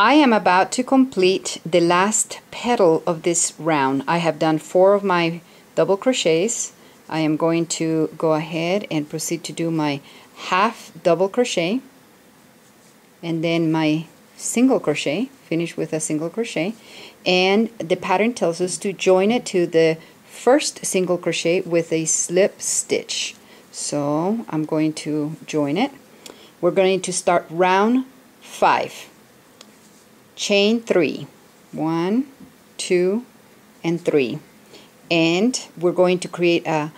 I am about to complete the last petal of this round. I have done 4 of my double crochets. I am going to go ahead and proceed to do my half double crochet and then my single crochet, finish with a single crochet, and the pattern tells us to join it to the first single crochet with a slip stitch. So I'm going to join it. We're going to start round 5. Chain 3, 1, 2, and 3, and we're going to create a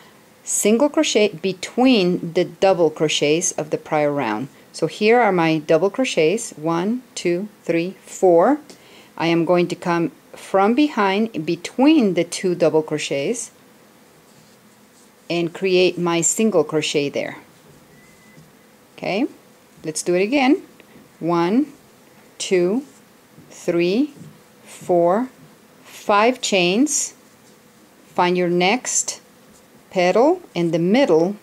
single crochet between the double crochets of the prior round. So here are my double crochets, 1, 2, 3, 4. I am going to come from behind between the 2 double crochets and create my single crochet there. Okay, let's do it again. 1, 2, 3, 4, 5 chains. Find your next petal in the middle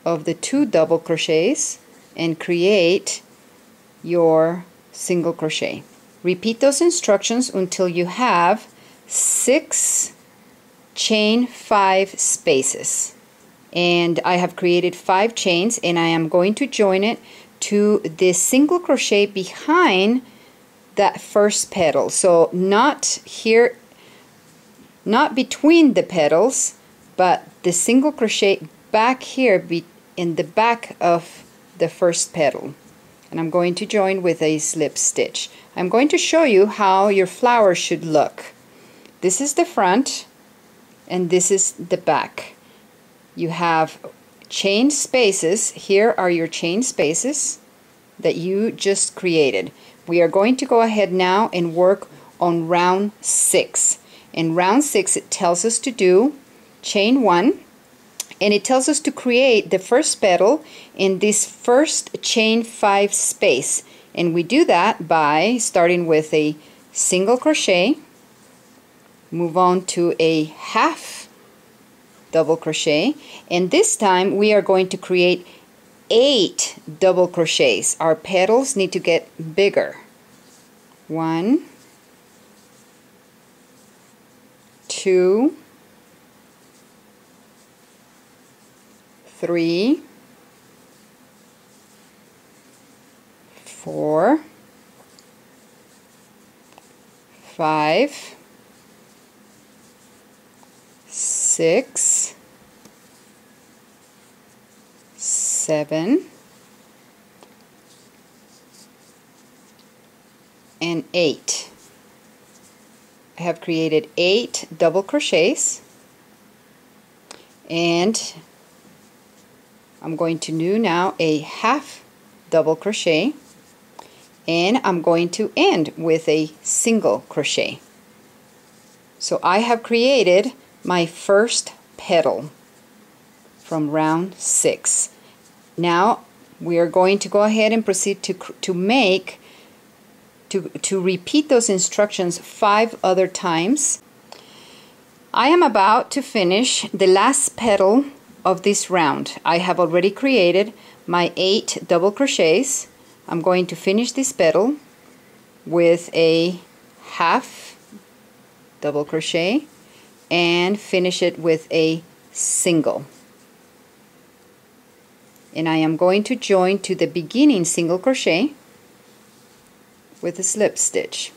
of the 2 double crochets and create your single crochet. Repeat those instructions until you have 6 chain 5 spaces. And I have created 5 chains, and I am going to join it to the single crochet behind that first petal. So not here, not between the petals, but the single crochet back here in the back of the first petal. And I'm going to join with a slip stitch. I'm going to show you how your flower should look. This is the front and this is the back. You have chain spaces. Here are your chain spaces that you just created. We are going to go ahead now and work on round 6. In round 6 it tells us to do chain 1, and it tells us to create the first petal in this first chain 5 space, and we do that by starting with a single crochet, move on to a half double crochet, and this time we are going to create 8 double crochets. Our petals need to get bigger. 1, 2, 3, 4, 5, 6, 7, and 8. I have created 8 double crochets, and I'm going to do now a half double crochet, and I'm going to end with a single crochet. So I have created my first petal from round 6. Now we are going to go ahead and proceed to repeat those instructions 5 other times. I am about to finish the last petal of this round. I have already created my 8 double crochets. I'm going to finish this petal with a half double crochet and finish it with a single. And I am going to join to the beginning single crochet with a slip stitch.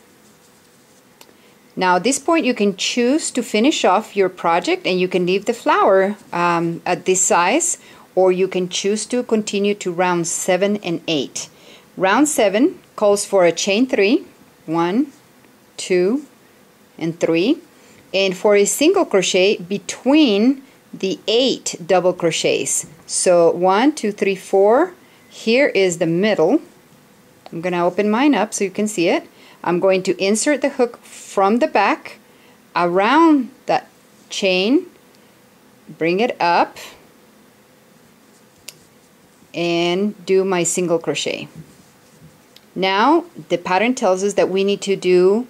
Now at this point you can choose to finish off your project, and you can leave the flower at this size, or you can choose to continue to round 7 and 8. Round 7 calls for a chain 3, 1, 2, and 3, and for a single crochet between the 8 double crochets. So 1, 2, 3, 4. Here is the middle. I'm going to open mine up so you can see it. I'm going to insert the hook from the back around that chain, bring it up, and do my single crochet. Now the pattern tells us that we need to do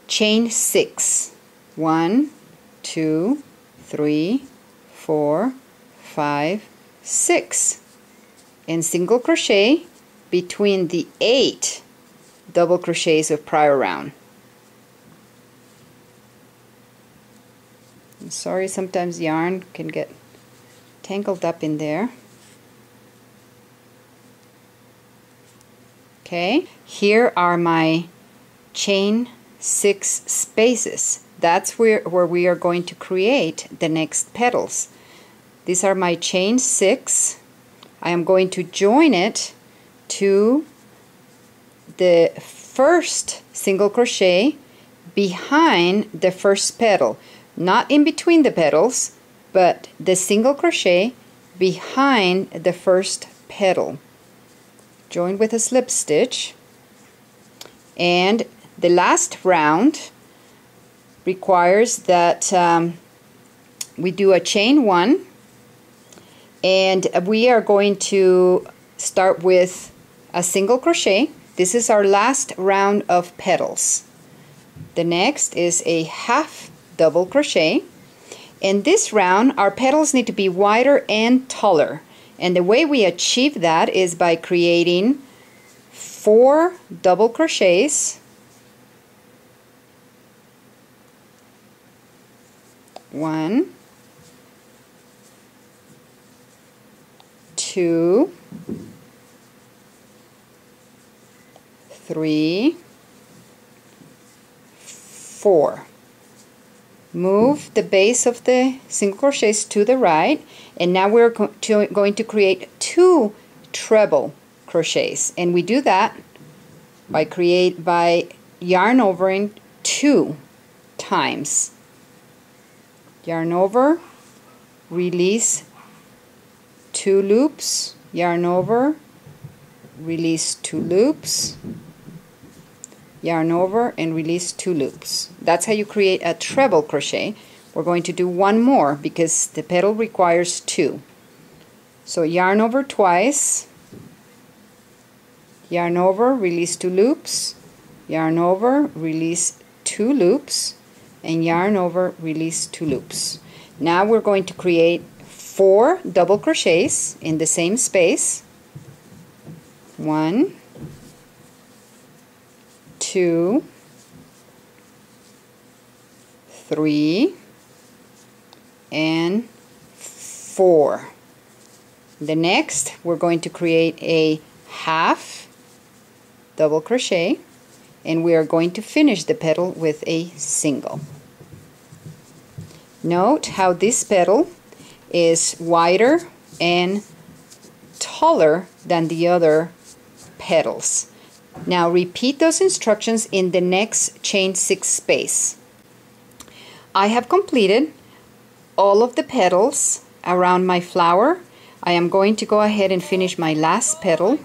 chain 6. 1, 2, 3, 4, 5, 6, and single crochet between the 8 double crochets of prior round. I'm sorry, sometimes yarn can get tangled up in there. Okay, here are my chain 6 spaces. That's where we are going to create the next petals. These are my chain 6. I am going to join it to the first single crochet behind the first petal. Not in between the petals, but the single crochet behind the first petal. Join with a slip stitch, and the last round requires that we do a chain 1, and we are going to start with a single crochet. This is our last round of petals. The next is a half double crochet, and this round our petals need to be wider and taller, and the way we achieve that is by creating 4 double crochets, 1, 2, 3, 4. Move the base of the single crochets to the right, and now we're going to create 2 treble crochets, and we do that by yarn overing 2 times. Yarn over, release 2 loops, yarn over, release 2 loops, yarn over, and release 2 loops. That's how you create a treble crochet. We're going to do one more because the petal requires 2. So yarn over twice, yarn over, release 2 loops, yarn over, release 2 loops, and yarn over, release 2 loops. Now we're going to create 4 double crochets in the same space. 1, 2, 3, and 4. The next, we're going to create a half double crochet, and we are going to finish the petal with a single. Note how this petal is wider and taller than the other petals. Now repeat those instructions in the next chain 6 space. I have completed all of the petals around my flower. I am going to go ahead and finish my last petal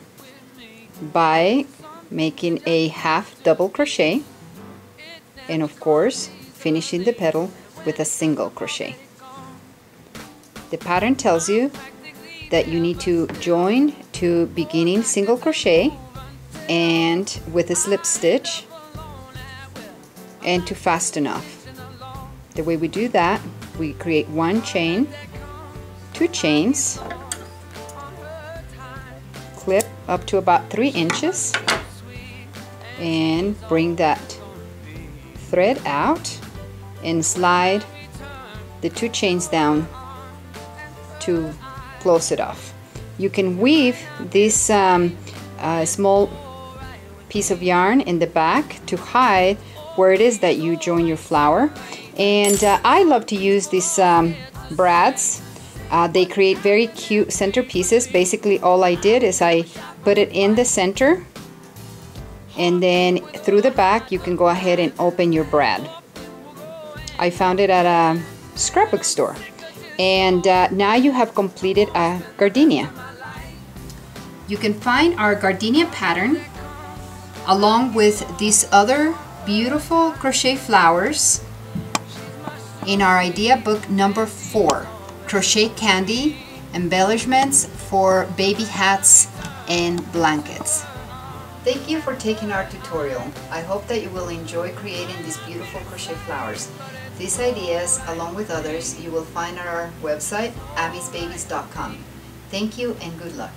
by making a half double crochet, and of course finishing the petal with a single crochet. The pattern tells you that you need to join to beginning single crochet and with a slip stitch and to fasten off. The way we do that, we create 1 chain, 2 chains, clip up to about 3 inches, and bring that thread out and slide the 2 chains down to close it off. You can weave this small piece of yarn in the back to hide where it is that you join your flower, and I love to use these brads. They create very cute centerpieces. Basically all I did is I put it in the center, and then through the back you can go ahead and open your brad. I found it at a scrapbook store, and now you have completed a gardenia. You can find our gardenia pattern along with these other beautiful crochet flowers in our idea book number 4, Crochet Candy Embellishments for Baby Hats and Blankets. Thank you for taking our tutorial. I hope that you will enjoy creating these beautiful crochet flowers. These ideas, along with others, you will find on our website, abbysbabies.com. Thank you and good luck.